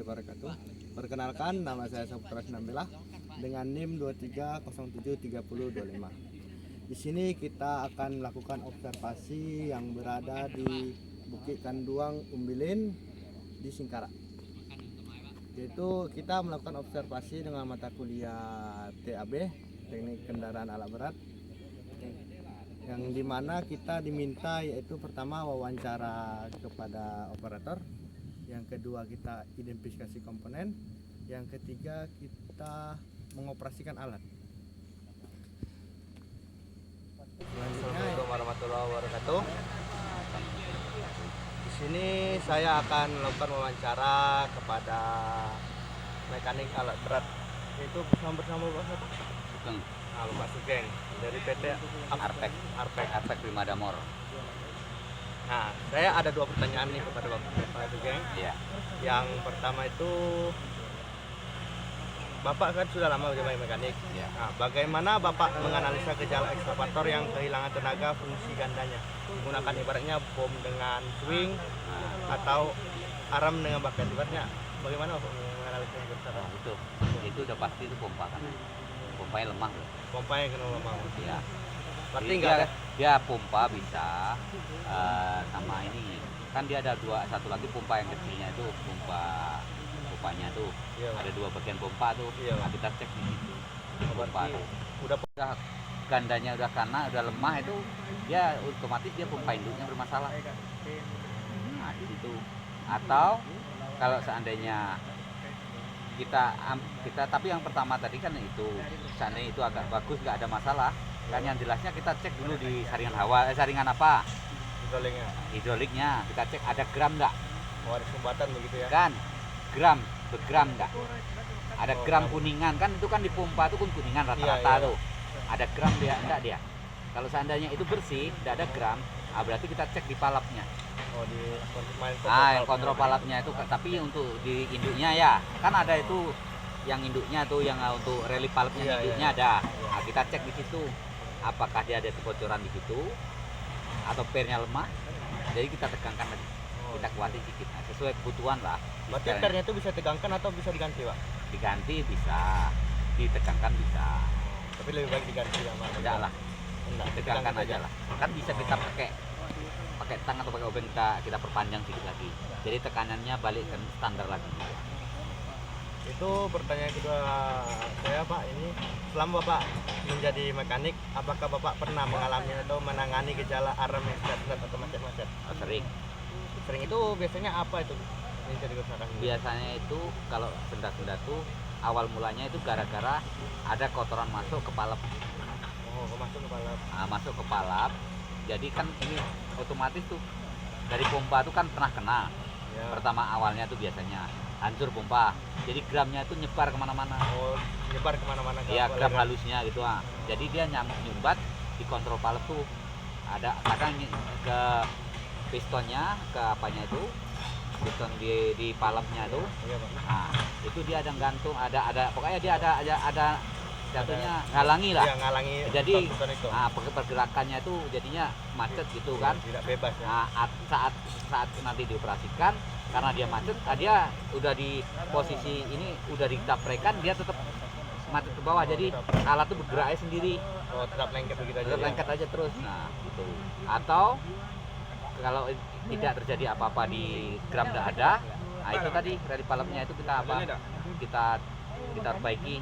warahmatullahi wabarakatuh. Perkenalkan, nama saya Saputra Sinambela dengan NIM 23073025. Di sini kita akan melakukan observasi yang berada di Bukit Kanduang Umbilin di Singkarak. Yaitu kita melakukan observasi dengan mata kuliah TAB, Teknik Kendaraan Alat Berat, yang dimana kita diminta yaitu pertama wawancara kepada operator, yang kedua kita identifikasi komponen, yang ketiga kita mengoperasikan alat. Assalamualaikum warahmatullahi wabarakatuh. Di sini saya akan melakukan wawancara kepada mekanik alat berat, yaitu bersama Bapak Bapak Sugeng dari PT Arpek Prima Damor. Nah, saya ada dua pertanyaan nih kepada Bapak Sugeng. Iya. Yang pertama itu, Bapak kan sudah lama menjadi mekanik. Ya. Nah, bagaimana Bapak menganalisa gejala ekskavator yang kehilangan tenaga fungsi gandanya? Menggunakan ibaratnya bom dengan swing atau aram dengan baket. Ibaratnya bagaimana Bapak menganalisa yang bersama? Itu udah pasti itu pompa kan. Pompanya lemah. Pompanya kena lemah. Ya. Berarti enggak ada. Dia pompa bisa sama ini. Kan dia ada satu lagi pompa yang kecilnya itu pompanya tuh. Iya. Ada dua bagian pompa tuh. Iya. Nah, kita cek di situ. Pompa tuh. Udah Gandanya udah karena lemah itu dia otomatis dia pompa induknya bermasalah. Nah, di situ. Atau kalau seandainya kita tapi yang pertama tadi kan itu seandainya itu agak bagus, nggak ada masalah kan, yang jelasnya kita cek dulu di saringan saringan apa, hidroliknya kita cek ada gram nggak, ada sumbatan begitu ya kan, bergram nggak, ada gram kuningan kan, itu kan di pompa itu kan kuningan rata-rata tuh, ada gram dia enggak dia. Kalau seandainya itu bersih tidak ada gram, berarti kita cek di palapnya. Yang kontrol palapnya itu, tapi untuk di induknya ya kan ada itu yang induknya tuh, yang untuk relief palapnya induknya ada. Nah, kita cek di situ apakah dia ada kebocoran di situ atau pernya lemah, jadi kita tekankan lagi, kita kuatin sedikit sesuai kebutuhan lah. Berarti pernya itu bisa tegankan atau bisa diganti, Pak? Diganti bisa, ditekankan bisa, tapi lebih baik diganti ya, Pak. Enggak lah, ditekankan aja lah, kan bisa kita pakai tang atau pakai obeng, kita perpanjang sedikit lagi, jadi tekanannya balik ke standar lagi. Itu pertanyaan kedua saya, Pak. Ini selama Bapak menjadi mekanik, apakah Bapak pernah mengalami atau menangani gejala aram yang sendat atau macet-macet? Sering itu biasanya apa itu yang jadi kerusakan? Biasanya itu kalau sendat-sendat tuh awal mulanya itu gara-gara ada kotoran masuk ke palap. Masuk ke palap. Masuk ke palap. Jadi kan ini otomatis tuh dari pompa tuh kan pernah kena. Ya. Pertama awalnya tuh biasanya hancur pompa. Jadi gramnya itu nyebar kemana-mana. Nyebar kemana-mana. Iya, gram halusnya gitu. Jadi dia nyumbat di kontrol palap tuh. Ada kadang ke pistonnya, ke apanya itu, piston di palapnya tuh. Iya, Pak. Nah, itu dia ada gantung, ada pokoknya dia ada jatuhnya ngalangi lah. Iya, ngalangi. Jadi pergerakannya itu jadinya macet gitu kan. Tidak bebas ya. Nah, saat nanti dioperasikan, karena dia macet, dia udah di posisi ini udah ditaprekan, dia tetap macet ke bawah. Jadi alat itu bergeraknya sendiri. Tetap lengket begitu aja. Tetap lengket aja terus. Nah, gitu. Atau kalau tidak terjadi apa-apa di gram tidak ada, nah itu tadi dari palapnya itu kita kita perbaiki,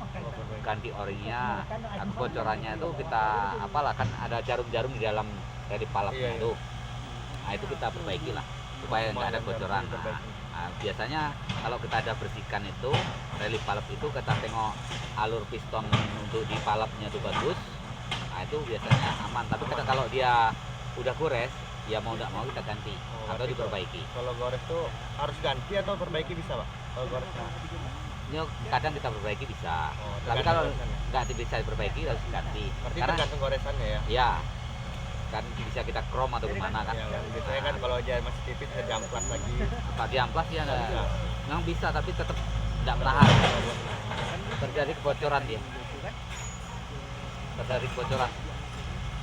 ganti orinya. Nah, kebocorannya itu kita apalah, kan ada jarum-jarum di dalam dari palapnya itu. Nah, itu kita perbaiki lah supaya nggak ada kebocoran. Nah, biasanya kalau kita ada bersihkan itu relief palap itu, kita tengok alur piston untuk di palapnya itu bagus. Nah, itu biasanya aman. Tapi kalau dia udah gores, ya mau nggak mau kita ganti atau diperbaiki. Kalau gores tuh harus ganti atau perbaiki bisa, Pak? Kalau gores kadang kita perbaiki bisa, tapi kalau nggak bisa diperbaiki harus ganti. Berarti tergantung goresannya ya? Ya, kan bisa kita chrome atau gimana kan. Ya, biasanya kan kalau dia masih tipis bisa diamplas lagi. Kalau diamplas ya memang bisa, tapi tetap tidak menahan. Terjadi kebocoran dia. Terjadi kebocoran.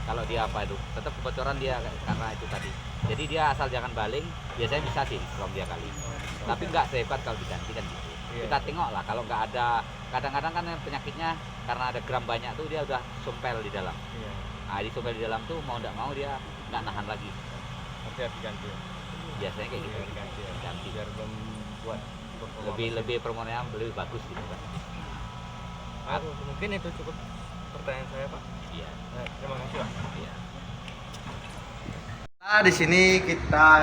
kalau dia apa itu tetap kebocoran dia karena itu tadi. Jadi dia asal jangan baling, biasanya bisa sih kalau dia kali. Tapi nggak sehebat kalau diganti kan gitu. Kita tengok lah kalau nggak ada, kadang-kadang kan penyakitnya karena ada gram banyak tuh dia udah sumpel di dalam. Nah, di sumpel di dalam tuh mau nggak mau dia nggak nahan lagi. Tapi harus diganti. Biasanya kayak gitu. Ganti Biar membuat lebih performanya lebih bagus gitu kan. Mungkin itu cukup pertanyaan saya, Pak. Iya. Terima kasih, Pak. Iya. Nah, di sini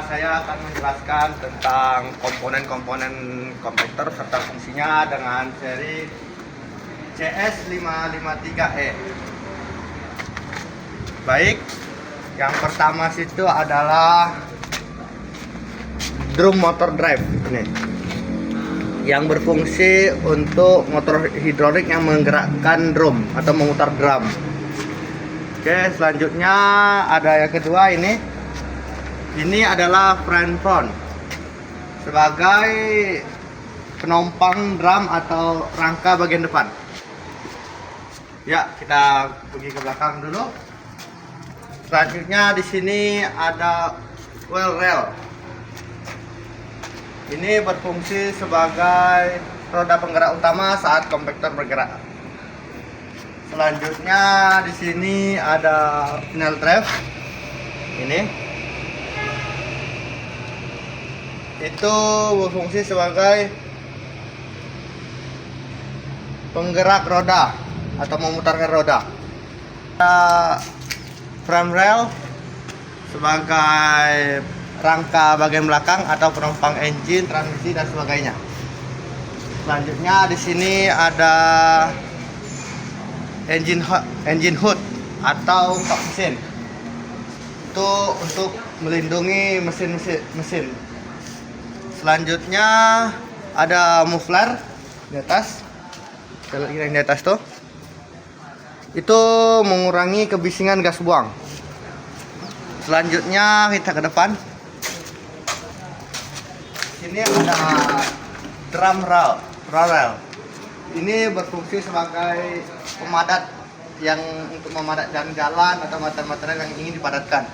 saya akan menjelaskan tentang komponen-komponen kompakter serta fungsinya dengan seri CS553E. Baik, yang pertama situ adalah drum motor drive ini, yang berfungsi untuk motor hidrolik yang menggerakkan drum atau memutar drum. Oke, selanjutnya ada yang kedua ini adalah front sebagai penompang drum atau rangka bagian depan. Ya, kita pergi ke belakang dulu. Selanjutnya di sini ada wheel rail. Ini berfungsi sebagai roda penggerak utama saat kompakter bergerak. Selanjutnya di sini ada final drive. Ini itu berfungsi sebagai penggerak roda atau memutarkan roda. Frame rail sebagai rangka bagian belakang atau penumpang engine, transmisi dan sebagainya. Selanjutnya di sini ada engine hood atau kap mesin. Itu untuk melindungi mesin. Selanjutnya ada muffler di atas. Kita lihat yang di atas tuh. Itu mengurangi kebisingan gas buang. Selanjutnya kita ke depan. Ini ada drum rail. Ini berfungsi sebagai pemadat yang untuk memadatkan jalan atau material yang ingin dipadatkan.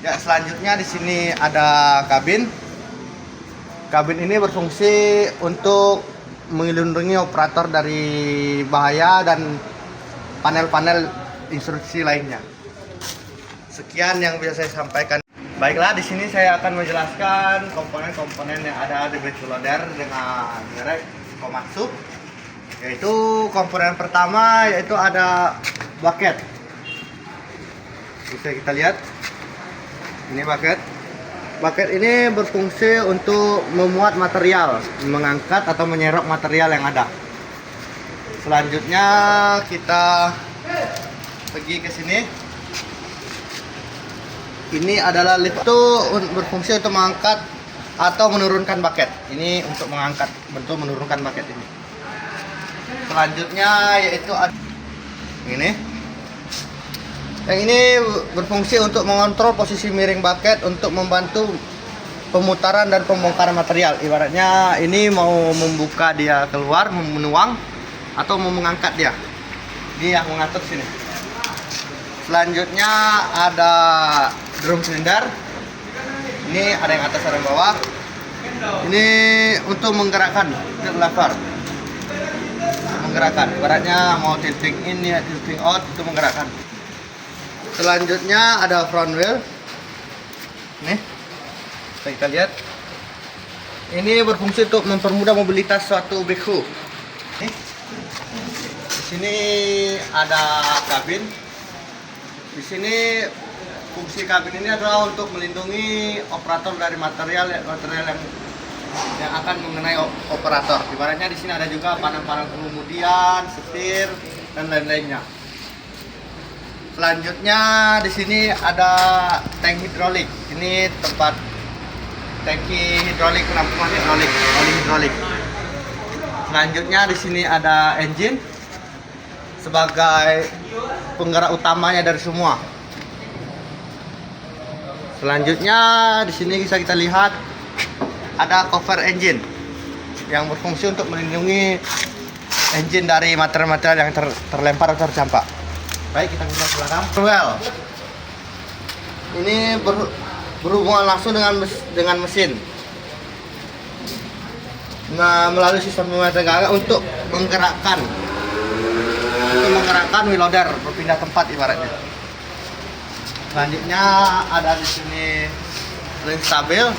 Ya, selanjutnya di sini ada kabin. Kabin ini berfungsi untuk melindungi operator dari bahaya dan panel-panel instruksi lainnya. Sekian yang bisa saya sampaikan. Baiklah, di sini saya akan menjelaskan komponen-komponen yang ada di brake loader dengan merek Komatsu. Yaitu komponen pertama yaitu ada bucket. Bisa kita lihat. Ini bucket. Bucket ini berfungsi untuk memuat material, mengangkat atau menyerok material yang ada. Selanjutnya kita pergi ke sini. Ini adalah lift, itu berfungsi untuk mengangkat atau menurunkan bucket. Ini untuk mengangkat, bentuk menurunkan bucket ini. Selanjutnya yaitu ini. Yang ini berfungsi untuk mengontrol posisi miring bucket untuk membantu pemutaran dan pembongkaran material. Ibaratnya ini mau membuka dia keluar, menuang atau mau mengangkat dia. Ini yang mengatur sini. Selanjutnya ada drum silinder. Ini ada yang atas, ada yang bawah. Ini untuk menggerakkan lever. Menggerakkan. Ibaratnya mau tilting in ya, tilting out itu menggerakkan. Selanjutnya ada front wheel. Nih, kita lihat. Ini berfungsi untuk mempermudah mobilitas suatu backhoe. Nih, di sini ada kabin. Di sini fungsi kabin ini adalah untuk melindungi operator dari material yang akan mengenai operator. Ibaratnya di sini ada juga panel-panel pengemudian, setir dan lain-lainnya. Selanjutnya di sini ada tank hidrolik. Ini tempat tangki hidrolik, penampungan hidrolik, oli hidrolik. Selanjutnya di sini ada engine sebagai penggerak utamanya dari semua. Selanjutnya di sini bisa kita lihat ada cover engine yang berfungsi untuk melindungi engine dari material-material yang terlempar atau tercampak. Baik, kita ke belakang. Well, ini berhubungan langsung dengan mesin. Nah, melalui sistem pemerintahan untuk menggerakkan wheel loader berpindah tempat ibaratnya. Selanjutnya ada di sini link stabil.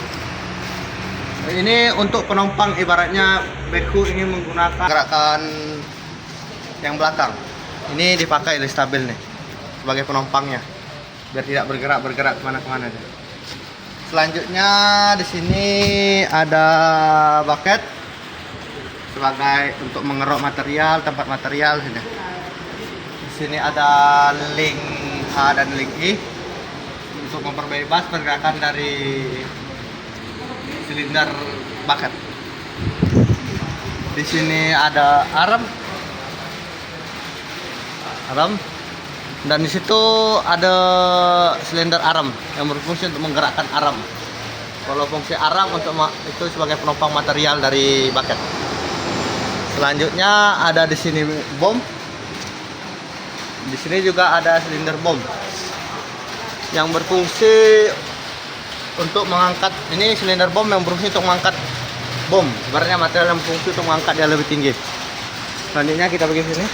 Ini untuk penumpang, ibaratnya backhoe ini menggunakan gerakan yang belakang. Ini dipakai link stabil nih sebagai penumpangnya, biar tidak bergerak kemana-kemana. Selanjutnya di sini ada bucket sebagai untuk mengeruk material, tempat material sini. Di sini ada link A dan link I untuk memperbebas pergerakan dari silinder bucket. Di sini ada arm, dan di situ ada silinder arm yang berfungsi untuk menggerakkan arm. Kalau fungsi arm untuk itu sebagai penopang material dari bucket. Selanjutnya ada di sini bom. Di sini juga ada silinder bom yang berfungsi untuk mengangkat. Ini silinder bom yang berfungsi untuk mengangkat bom. Sebenarnya material yang berfungsi untuk mengangkat dia lebih tinggi. Selanjutnya kita pergi sini.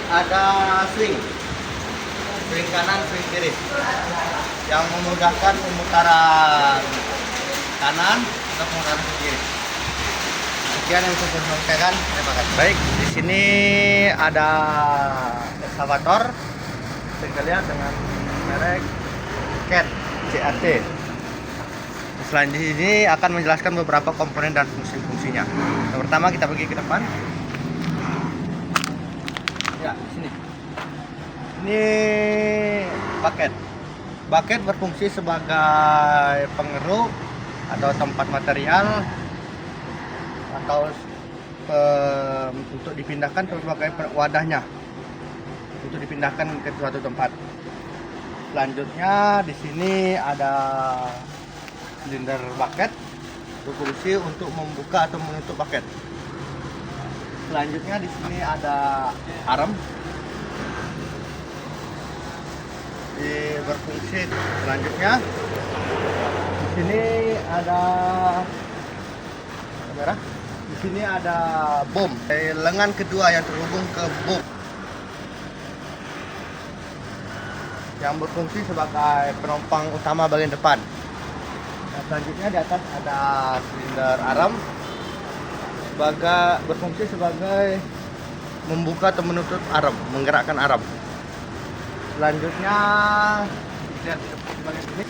Ada swing kanan, swing kiri, yang memudahkan pemutaran kanan atau pemutaran kiri. Sekian yang bisa saya sampaikan. Terima kasih. Baik, di sini ada ekskavator. Kita lihat dengan merek CAT. Selanjutnya ini akan menjelaskan beberapa komponen dan fungsi-fungsinya. Yang pertama kita pergi ke depan. Ya, di sini. Ini bucket berfungsi sebagai pengeruk atau tempat material atau untuk dipindahkan sebagai wadahnya untuk dipindahkan ke suatu tempat. Selanjutnya di sini ada silinder bucket berfungsi untuk membuka atau menutup bucket. Selanjutnya di sini ada arm berfungsi. Selanjutnya di sini ada kamera. Di sini ada bom, lengan kedua yang terhubung ke bom yang berfungsi sebagai penumpang utama bagian depan. Nah, selanjutnya di atas ada silinder arm berfungsi sebagai membuka atau menutup arm, menggerakkan arm. Selanjutnya lihat di bagian sini.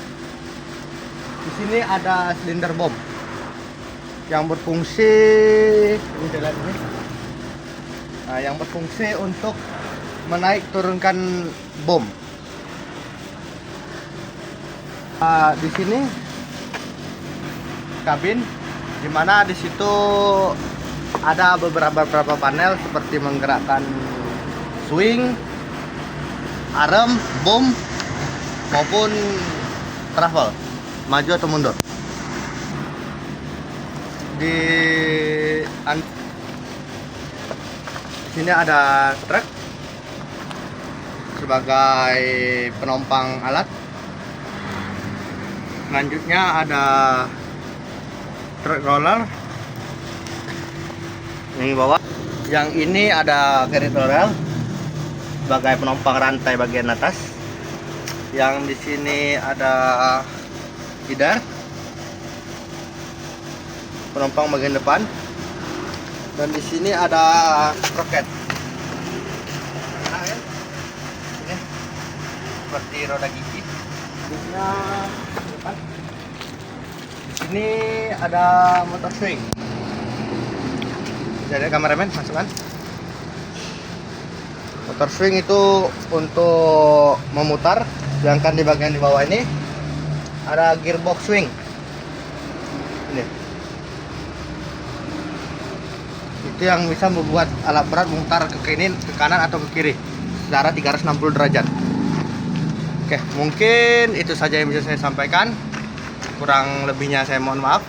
Di sini ada silinder bom yang berfungsi yang berfungsi untuk menaik turunkan bom. Di sini kabin, dimana di situ ada beberapa panel seperti menggerakkan swing, arm, bom maupun travel, maju atau mundur. Di sini ada truk sebagai penumpang alat. Selanjutnya ada truk roller yang bawah. Yang ini ada carry roller sebagai penumpang rantai bagian atas. Yang di sini ada feeder penumpang bagian depan, dan di sini ada sprocket. Nah, ya. Ini seperti roda gigi. Depan. Di sini ada motor swing. Jadi kameramen masukkan. Motor swing itu untuk memutar, sedangkan di bagian di bawah ini ada gearbox swing. Ini. Itu yang bisa membuat alat berat memutar ke kiri, ke kanan atau ke kiri secara 360 derajat. Oke, mungkin itu saja yang bisa saya sampaikan. Kurang lebihnya saya mohon maaf.